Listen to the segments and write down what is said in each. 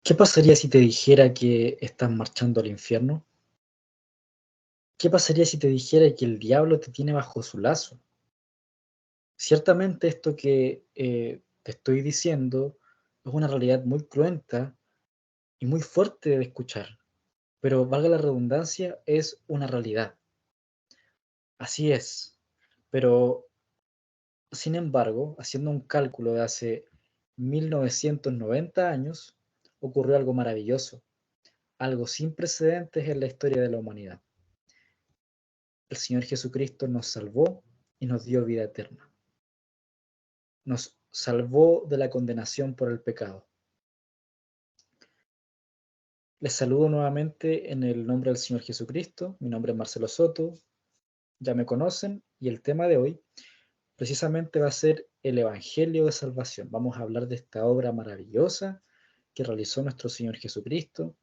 ¿Qué pasaría si te dijera que estás marchando al infierno? ¿Qué pasaría si te dijera que el diablo te tiene bajo su lazo? Ciertamente esto que te estoy diciendo es una realidad muy cruenta y muy fuerte de escuchar, pero valga la redundancia, es una realidad. Así es, pero sin embargo, haciendo un cálculo de hace 1990 años, ocurrió algo maravilloso, algo sin precedentes en la historia de la humanidad. El Señor Jesucristo nos salvó y nos dio vida eterna. Nos salvó de la condenación por el pecado. Les saludo nuevamente en el nombre del Señor Jesucristo. Mi nombre es Marcelo Soto, ya me conocen, y el tema de hoy precisamente va a ser el Evangelio de Salvación. Vamos a hablar de esta obra maravillosa que realizó nuestro Señor Jesucristo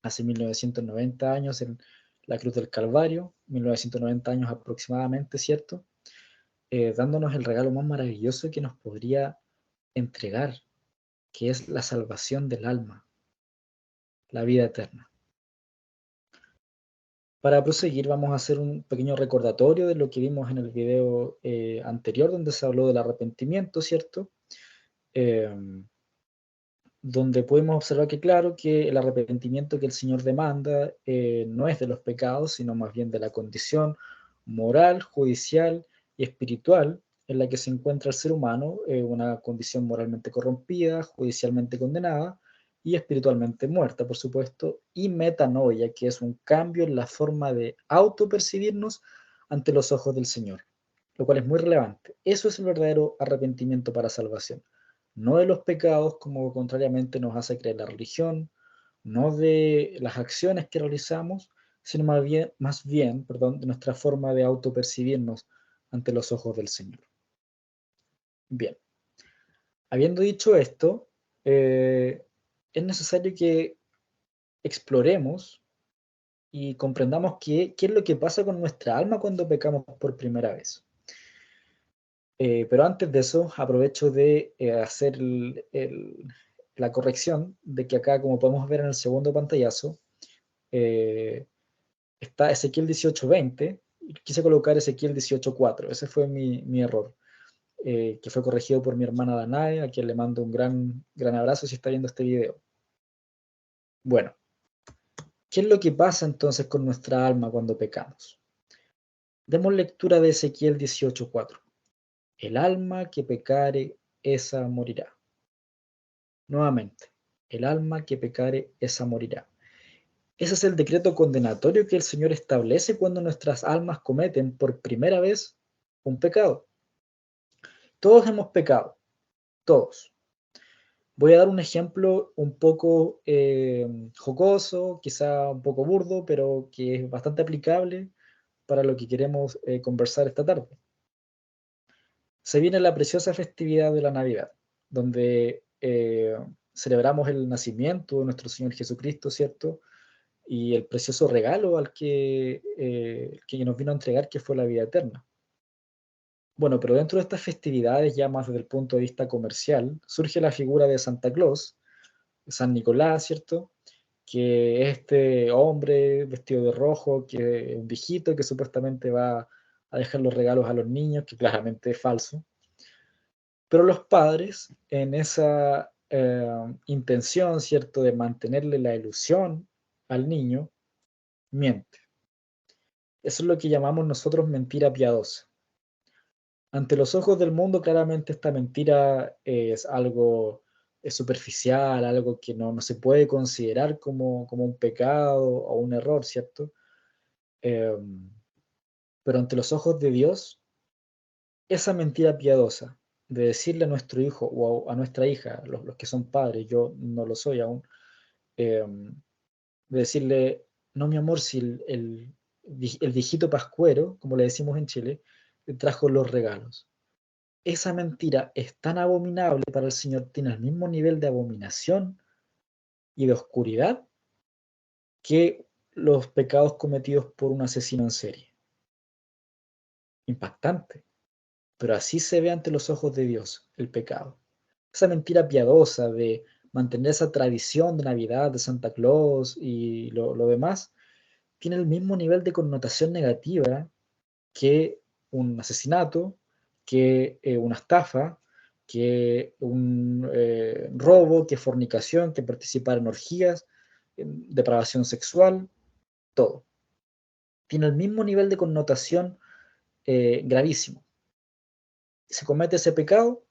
hace 1990 años en la cruz del Calvario, 1990 años aproximadamente, ¿cierto? Dándonos el regalo más maravilloso que nos podría entregar, que es la salvación del alma, la vida eterna. Para proseguir vamos a hacer un pequeño recordatorio de lo que vimos en el video anterior, donde se habló del arrepentimiento, ¿cierto? Eh, donde podemos observar que claro, que el arrepentimiento que el Señor demanda no es de los pecados, sino más bien de la condición moral, judicial y espiritual en la que se encuentra el ser humano, una condición moralmente corrompida, judicialmente condenada y espiritualmente muerta, por supuesto, y metanoia, que es un cambio en la forma de autopercibirnos ante los ojos del Señor, lo cual es muy relevante. Eso es el verdadero arrepentimiento para salvación, no de los pecados como contrariamente nos hace creer la religión, no de las acciones que realizamos, sino más bien, de nuestra forma de autopercibirnos ante los ojos del Señor. Bien, habiendo dicho esto, es necesario que exploremos y comprendamos qué es lo que pasa con nuestra alma cuando pecamos por primera vez. Pero antes de eso, aprovecho de hacer la corrección de que acá, como podemos ver en el segundo pantallazo, eh, está Ezequiel 18:20, y quise colocar Ezequiel 18:4. Ese fue mi error, que fue corregido por mi hermana Danae, a quien le mando un gran abrazo si está viendo este video. Bueno, ¿qué es lo que pasa entonces con nuestra alma cuando pecamos? Demos lectura de Ezequiel 18:4. El alma que pecare, esa morirá. Nuevamente, el alma que pecare, esa morirá. Ese es el decreto condenatorio que el Señor establece cuando nuestras almas cometen por primera vez un pecado. Todos hemos pecado, todos. Voy a dar un ejemplo un poco jocoso, quizá un poco burdo, pero que es bastante aplicable para lo que queremos conversar esta tarde. Se viene la preciosa festividad de la Navidad, donde celebramos el nacimiento de nuestro Señor Jesucristo, ¿cierto? Y el precioso regalo que nos vino a entregar, que fue la vida eterna. Bueno, pero dentro de estas festividades, ya más desde el punto de vista comercial, surge la figura de Santa Claus, San Nicolás, ¿cierto? Que es este hombre vestido de rojo, que es un viejito que supuestamente va a dejar los regalos a los niños, que claramente es falso. Pero los padres, en esa intención, ¿cierto?, de mantenerle la ilusión al niño, mienten. Eso es lo que llamamos nosotros mentira piadosa. Ante los ojos del mundo, claramente esta mentira es algo superficial, algo que no se puede considerar como un pecado o un error, ¿cierto? Pero ante los ojos de Dios, esa mentira piadosa de decirle a nuestro hijo o a nuestra hija, los que son padres, yo no lo soy aún, eh, de decirle, no mi amor, si el viejito pascuero, como le decimos en Chile, trajo los regalos. Esa mentira es tan abominable para el Señor, tiene el mismo nivel de abominación y de oscuridad que los pecados cometidos por un asesino en serie. Impactante, pero así se ve ante los ojos de Dios el pecado. Esa mentira piadosa de mantener esa tradición de Navidad, de Santa Claus y lo demás, tiene el mismo nivel de connotación negativa que un asesinato, que una estafa, que un robo, que fornicación, que participar en orgías, en depravación sexual, todo. Tiene el mismo nivel de connotación gravísimo. Se comete ese pecado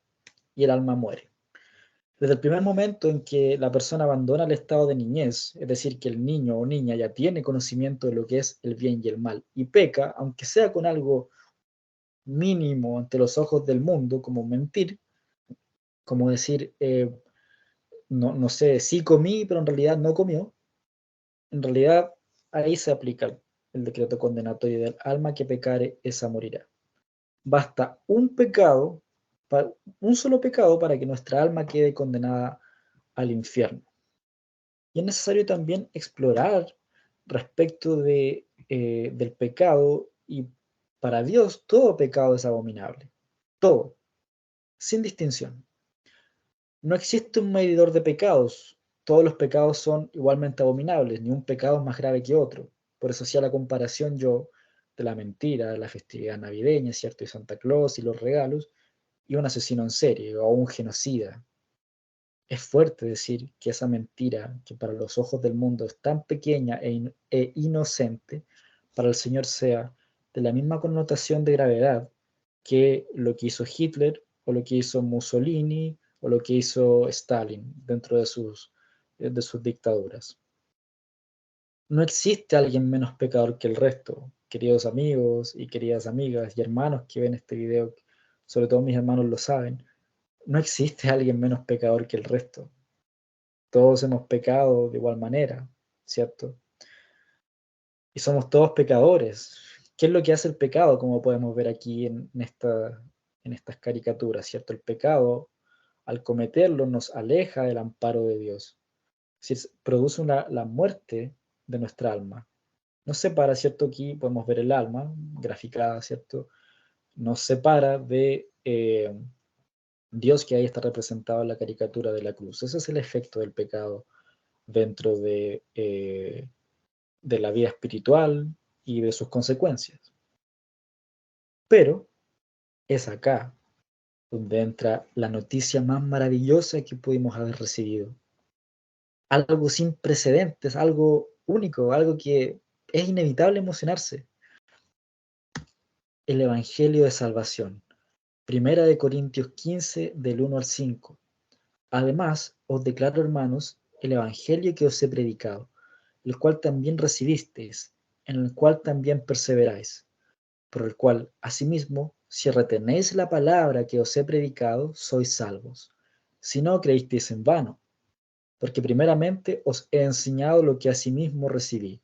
y el alma muere. Desde el primer momento en que la persona abandona el estado de niñez, es decir, que el niño o niña ya tiene conocimiento de lo que es el bien y el mal, y peca, aunque sea con algo mínimo ante los ojos del mundo, como mentir, como decir, no sé, sí comí, pero en realidad no comió, en realidad ahí se aplica el decreto condenatorio del alma que pecare, esa morirá. Basta un pecado, un solo pecado para que nuestra alma quede condenada al infierno. Y es necesario también explorar respecto del pecado, y para Dios todo pecado es abominable, todo, sin distinción. No existe un medidor de pecados, todos los pecados son igualmente abominables, ni un pecado es más grave que otro. Por eso hacía la comparación yo de la mentira, la festividad navideña, ¿cierto? Y Santa Claus y los regalos, y un asesino en serie o un genocida. Es fuerte decir que esa mentira, que para los ojos del mundo es tan pequeña e inocente, para el Señor sea de la misma connotación de gravedad que lo que hizo Hitler o lo que hizo Mussolini o lo que hizo Stalin dentro de sus dictaduras. No existe alguien menos pecador que el resto, queridos amigos y queridas amigas y hermanos que ven este video, sobre todo mis hermanos lo saben, no existe alguien menos pecador que el resto. Todos hemos pecado de igual manera, ¿cierto? Y somos todos pecadores. ¿Qué es lo que hace el pecado? Como podemos ver aquí en estas caricaturas, ¿cierto? El pecado, al cometerlo, nos aleja del amparo de Dios. Es decir, produce la muerte de nuestra alma. Nos separa, ¿cierto? Aquí podemos ver el alma graficada, ¿cierto? Nos separa de Dios, que ahí está representado en la caricatura de la cruz. Ese es el efecto del pecado dentro de la vida espiritual y de sus consecuencias. Pero es acá donde entra la noticia más maravillosa que pudimos haber recibido. Algo sin precedentes, algo único, algo que es inevitable emocionarse. El Evangelio de Salvación. Primera de Corintios 15, del 1 al 5. Además, os declaro, hermanos, el Evangelio que os he predicado, el cual también recibisteis, en el cual también perseveráis, por el cual, asimismo, si retenéis la palabra que os he predicado, sois salvos, si no creísteis en vano, porque primeramente os he enseñado lo que asimismo recibí,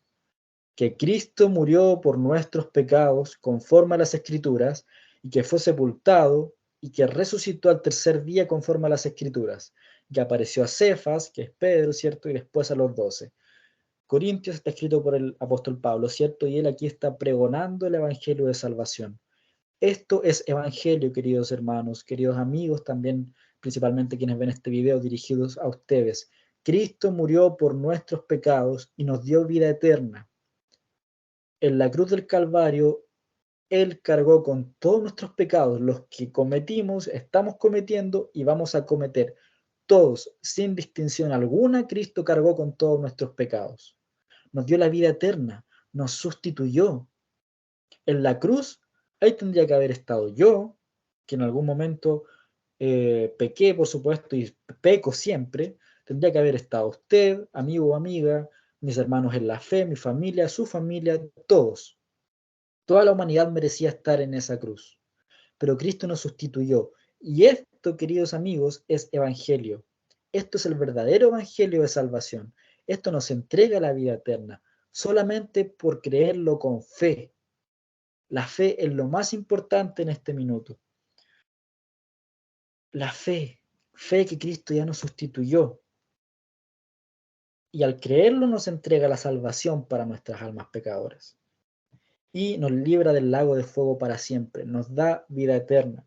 que Cristo murió por nuestros pecados conforme a las Escrituras, y que fue sepultado, y que resucitó al tercer día conforme a las Escrituras, que apareció a Cefas, que es Pedro, ¿cierto? Y después a los 12. Corintios está escrito por el apóstol Pablo, ¿cierto? Y él aquí está pregonando el evangelio de salvación. Esto es evangelio, queridos hermanos, queridos amigos, también principalmente quienes ven este video dirigidos a ustedes. Cristo murió por nuestros pecados y nos dio vida eterna. En la cruz del Calvario, Él cargó con todos nuestros pecados, los que cometimos, estamos cometiendo y vamos a cometer. Todos, sin distinción alguna, Cristo cargó con todos nuestros pecados. Nos dio la vida eterna, nos sustituyó. En la cruz, ahí tendría que haber estado yo, que en algún momento pequé, por supuesto, y peco siempre. Tendría que haber estado usted, amigo o amiga, mis hermanos en la fe, mi familia, su familia, todos. Toda la humanidad merecía estar en esa cruz, pero Cristo nos sustituyó. Y esto, queridos amigos, es evangelio. Esto es el verdadero evangelio de salvación. Esto nos entrega la vida eterna, solamente por creerlo con fe. La fe es lo más importante en este minuto. La fe que Cristo ya nos sustituyó. Y al creerlo nos entrega la salvación para nuestras almas pecadoras. Y nos libra del lago de fuego para siempre. Nos da vida eterna.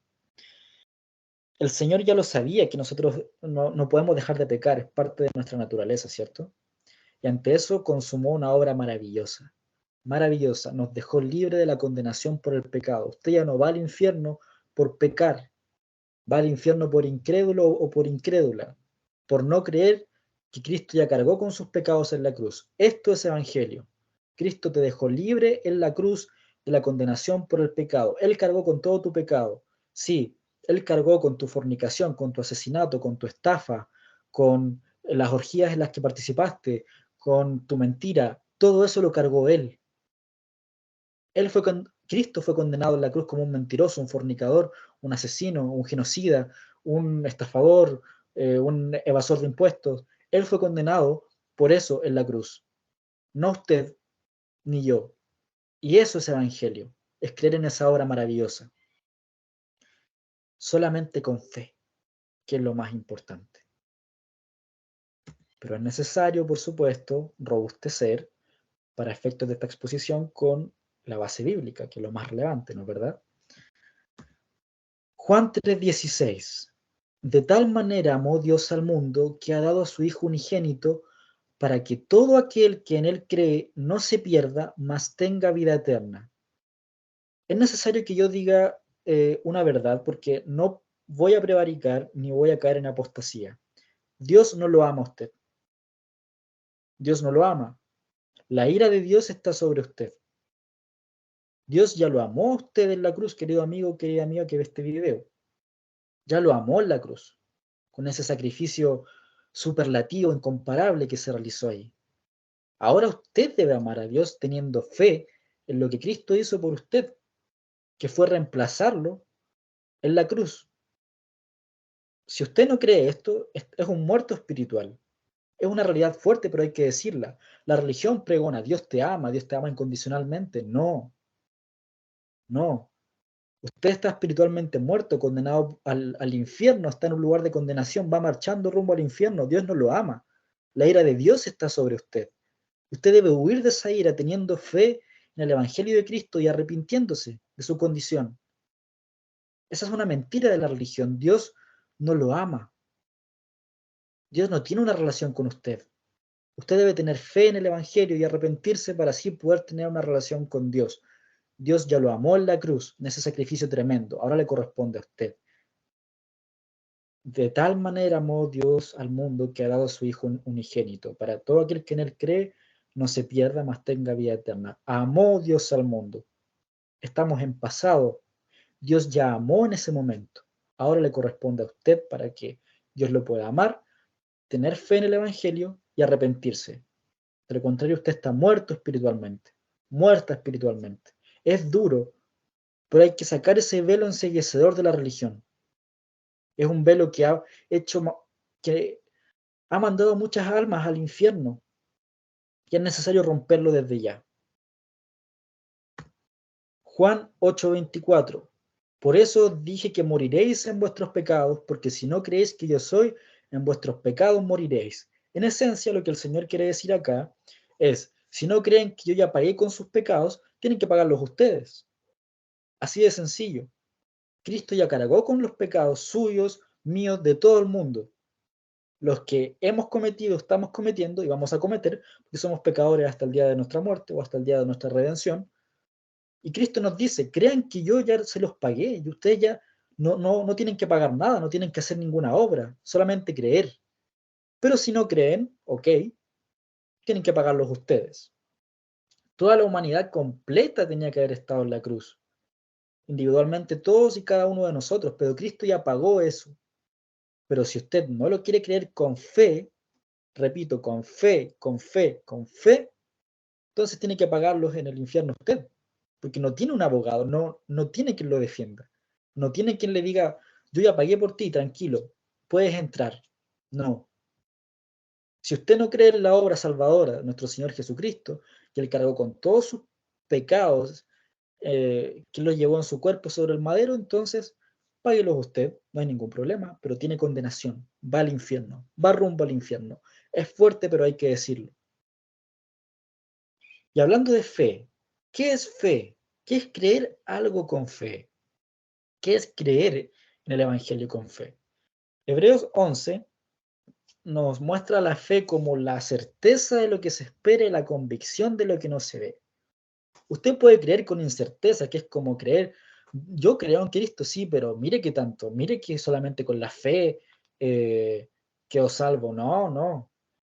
el Señor ya lo sabía, que nosotros no podemos dejar de pecar, es parte de nuestra naturaleza, ¿cierto? Y ante eso consumó una obra maravillosa, maravillosa, nos dejó libre de la condenación por el pecado. Usted ya no va al infierno por pecar, va al infierno por incrédulo o por incrédula, por no creer que Cristo ya cargó con sus pecados en la cruz. Esto es evangelio. Cristo te dejó libre en la cruz de la condenación por el pecado. Él cargó con todo tu pecado. Sí, Él cargó con tu fornicación, con tu asesinato, con tu estafa, con las orgías en las que participaste, con tu mentira. Todo eso lo cargó Él. Cristo fue condenado en la cruz como un mentiroso, un fornicador, un asesino, un genocida, un estafador, un evasor de impuestos. Él fue condenado por eso en la cruz, no usted ni yo. Y eso es evangelio, es creer en esa obra maravillosa, solamente con fe, que es lo más importante. Pero es necesario, por supuesto, robustecer para efectos de esta exposición con la base bíblica, que es lo más relevante, ¿no es verdad? Juan 3:16. De tal manera amó Dios al mundo que ha dado a su Hijo unigénito para que todo aquel que en él cree no se pierda, mas tenga vida eterna. Es necesario que yo diga una verdad porque no voy a prevaricar ni voy a caer en apostasía. Dios no lo ama a usted. Dios no lo ama. La ira de Dios está sobre usted. Dios ya lo amó a usted en la cruz, querido amigo, querida amiga que ve este video. Ya lo amó en la cruz, con ese sacrificio superlativo, incomparable que se realizó ahí. Ahora usted debe amar a Dios teniendo fe en lo que Cristo hizo por usted, que fue reemplazarlo en la cruz. Si usted no cree esto, es un muerto espiritual. Es una realidad fuerte, pero hay que decirla. La religión pregona, Dios te ama incondicionalmente. No, no. Usted está espiritualmente muerto, condenado al infierno, está en un lugar de condenación, va marchando rumbo al infierno. Dios no lo ama. La ira de Dios está sobre usted. Usted debe huir de esa ira teniendo fe en el Evangelio de Cristo y arrepintiéndose de su condición. Esa es una mentira de la religión. Dios no lo ama. Dios no tiene una relación con usted. Usted debe tener fe en el Evangelio y arrepentirse para así poder tener una relación con Dios. Dios ya lo amó en la cruz, en ese sacrificio tremendo. Ahora le corresponde a usted. De tal manera amó Dios al mundo que ha dado a su Hijo unigénito, para todo aquel que en él cree no se pierda, mas tenga vida eterna. Amó Dios al mundo. Estamos en pasado. Dios ya amó en ese momento. Ahora le corresponde a usted para que Dios lo pueda amar, tener fe en el Evangelio y arrepentirse. De lo contrario, usted está muerto espiritualmente, muerta espiritualmente. Es duro, pero hay que sacar ese velo enceguecedor de la religión. Es un velo que ha hecho, que ha mandado muchas almas al infierno y es necesario romperlo desde ya. Juan 8:24. Por eso dije que moriréis en vuestros pecados, porque si no creéis que yo soy, en vuestros pecados moriréis. En esencia, lo que el Señor quiere decir acá es, si no creen que yo ya pagué con sus pecados, tienen que pagarlos ustedes. Así de sencillo. Cristo ya cargó con los pecados suyos, míos, de todo el mundo. Los que hemos cometido, estamos cometiendo y vamos a cometer, porque somos pecadores hasta el día de nuestra muerte o hasta el día de nuestra redención. Y Cristo nos dice, crean que yo ya se los pagué y ustedes ya no tienen que pagar nada, no tienen que hacer ninguna obra, solamente creer. Pero si no creen, ok, tienen que pagarlos ustedes. Toda la humanidad completa tenía que haber estado en la cruz, individualmente todos y cada uno de nosotros, pero Cristo ya pagó eso. Pero si usted no lo quiere creer con fe, repito, con fe, con fe, con fe, entonces tiene que pagarlos en el infierno usted, porque no tiene un abogado, no tiene quien lo defienda, no tiene quien le diga, yo ya pagué por ti, tranquilo, puedes entrar. No. Si usted no cree en la obra salvadora de nuestro Señor Jesucristo, que Él cargó con todos sus pecados, que los llevó en su cuerpo sobre el madero, entonces páguelos usted, no hay ningún problema, pero tiene condenación, va al infierno, va rumbo al infierno. Es fuerte, pero hay que decirlo. Y hablando de fe, ¿qué es fe? ¿Qué es creer algo con fe? ¿Qué es creer en el Evangelio con fe. Hebreos 11 nos muestra la fe como la certeza de lo que se espera y la convicción de lo que no se ve. Usted puede creer con incerteza, que es como creer, yo creo en Cristo, sí, pero mire que tanto, mire que solamente con la fe quedo salvo. No, no.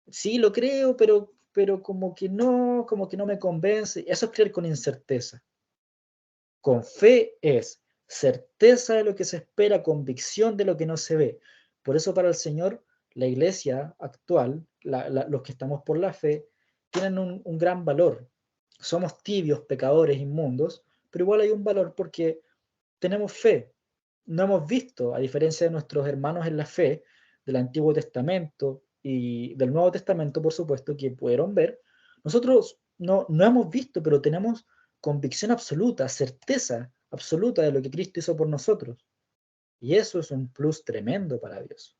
Sí, lo creo, pero como que no me convence. Eso es creer con incerteza. Con fe es certeza de lo que se espera, convicción de lo que no se ve. Por eso para el Señor, la iglesia actual, los que estamos por la fe, tienen un gran valor. Somos tibios, pecadores, inmundos, pero igual hay un valor porque tenemos fe. No hemos visto, a diferencia de nuestros hermanos en la fe del Antiguo Testamento y del Nuevo Testamento, por supuesto, que pudieron ver, nosotros no hemos visto, pero tenemos convicción absoluta, certeza absoluta de lo que Cristo hizo por nosotros. Y eso es un plus tremendo para Dios.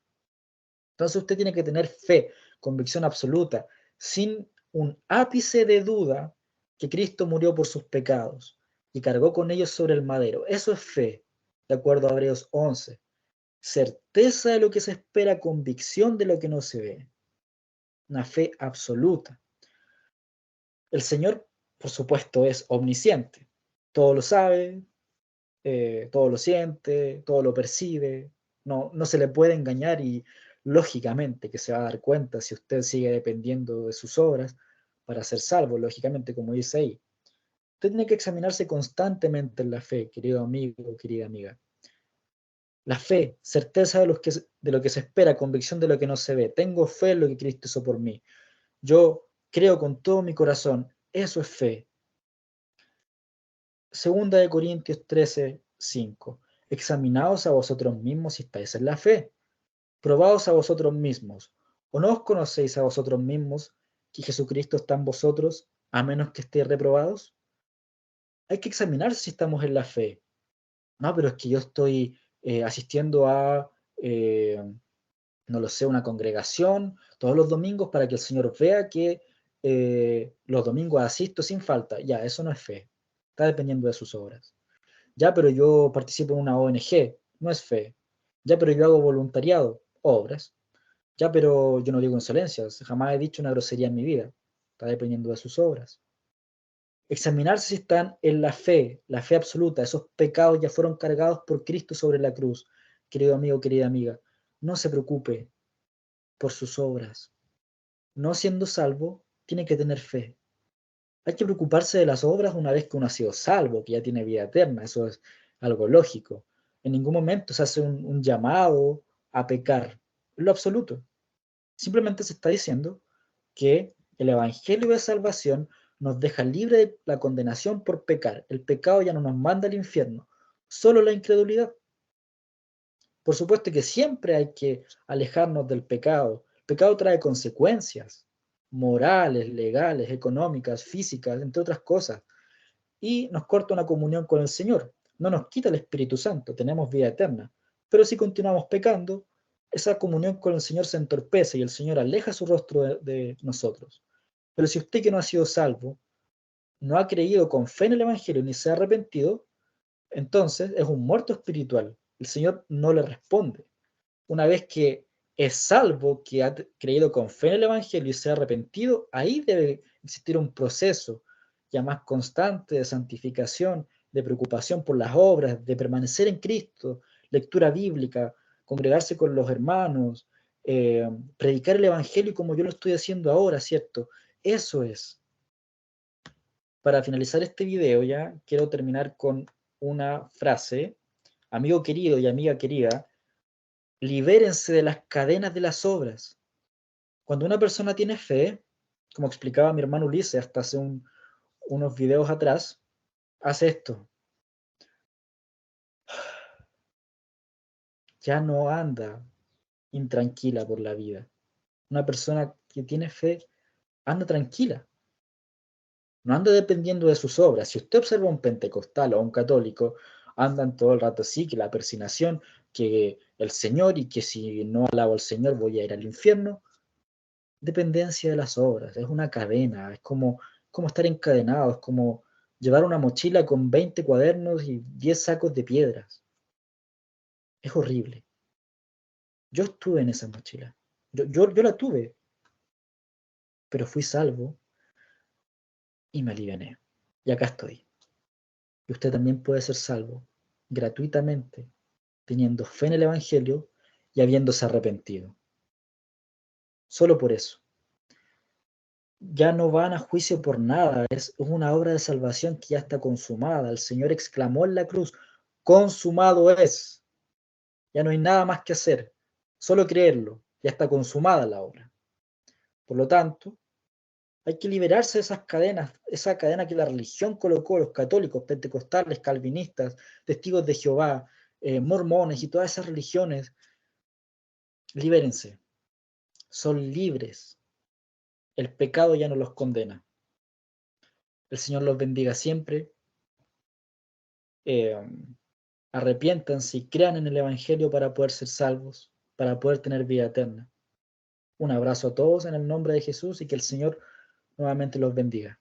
Entonces usted tiene que tener fe, convicción absoluta, sin un ápice de duda que Cristo murió por sus pecados y cargó con ellos sobre el madero. Eso es fe, de acuerdo a Hebreos 11. Certeza de lo que se espera, convicción de lo que no se ve. Una fe absoluta. El Señor, por supuesto, es omnisciente. Todo lo sabe, todo lo siente, todo lo percibe. No se le puede engañar y lógicamente que se va a dar cuenta si usted sigue dependiendo de sus obras para ser salvo, lógicamente, como dice ahí. Usted tiene que examinarse constantemente en la fe, querido amigo, querida amiga. La fe, certeza de lo que se espera, convicción de lo que no se ve. Tengo fe en lo que Cristo hizo por mí. Yo creo con todo mi corazón. Eso es fe. Segunda de Corintios 13:5. Examinaos a vosotros mismos si estáis en la fe. Probaos a vosotros mismos. ¿O no os conocéis a vosotros mismos que Jesucristo está en vosotros, a menos que estéis reprobados? Hay que examinar si estamos en la fe. No, pero es que yo estoy asistiendo a, eh, no lo sé, una congregación todos los domingos para que el Señor vea que los domingos asisto sin falta. Ya, eso no es fe. Está dependiendo de sus obras. Ya, pero yo participo en una ONG. No es fe. Ya, pero yo hago voluntariado. Obras. Ya, pero yo no digo insolencias. Jamás he dicho una grosería en mi vida. Está dependiendo de sus obras. Examinarse si están en la fe absoluta. Esos pecados ya fueron cargados por Cristo sobre la cruz. Querido amigo, querida amiga, no se preocupe por sus obras. No siendo salvo, tiene que tener fe. Hay que preocuparse de las obras una vez que uno ha sido salvo, que ya tiene vida eterna. Eso es algo lógico. En ningún momento se hace un llamado a pecar, en lo absoluto. Simplemente se está diciendo que el Evangelio de salvación nos deja libre de la condenación por pecar. El pecado ya no nos manda al infierno, solo la incredulidad. Por supuesto que siempre hay que alejarnos del pecado. El pecado trae consecuencias morales, legales, económicas, físicas, entre otras cosas. Y nos corta una comunión con el Señor. No nos quita el Espíritu Santo, tenemos vida eterna. Pero si continuamos pecando, esa comunión con el Señor se entorpece y el Señor aleja su rostro de nosotros. Pero si usted que no ha sido salvo, no ha creído con fe en el Evangelio ni se ha arrepentido, entonces es un muerto espiritual. El Señor no le responde. Una vez que es salvo, que ha creído con fe en el Evangelio y se ha arrepentido, ahí debe existir un proceso ya más constante de santificación, de preocupación por las obras, de permanecer en Cristo, lectura bíblica, congregarse con los hermanos, predicar el Evangelio como yo lo estoy haciendo ahora, ¿cierto? Eso es. Para finalizar este video ya, quiero terminar con una frase. Amigo querido y amiga querida, libérense de las cadenas de las obras. Cuando una persona tiene fe, como explicaba mi hermano Ulises hasta hace unos videos atrás, hace esto. Ya no anda intranquila por la vida. Una persona que tiene fe anda tranquila. No anda dependiendo de sus obras. Si usted observa a un pentecostal o a un católico, andan todo el rato así, que la persinación, que el Señor y que si no alabo al Señor voy a ir al infierno. Dependencia de las obras, es una cadena, es como estar encadenado, es como llevar una mochila con 20 cuadernos y 10 sacos de piedras. Es horrible. Yo estuve en esa mochila. Yo la tuve, pero fui salvo y me aliviané. Y acá estoy. Y usted también puede ser salvo gratuitamente, teniendo fe en el Evangelio y habiéndose arrepentido. Solo por eso. Ya no van a juicio por nada, es una obra de salvación que ya está consumada. El Señor exclamó en la cruz, consumado es. Ya no hay nada más que hacer, solo creerlo, ya está consumada la obra. Por lo tanto, hay que liberarse de esas cadenas, esa cadena que la religión colocó, los católicos, pentecostales, calvinistas, testigos de Jehová, mormones y todas esas religiones. Libérense, son libres, el pecado ya no los condena. El Señor los bendiga siempre. Eh, Arrepiéntanse y crean en el Evangelio para poder ser salvos, para poder tener vida eterna. Un abrazo a todos en el nombre de Jesús y que el Señor nuevamente los bendiga.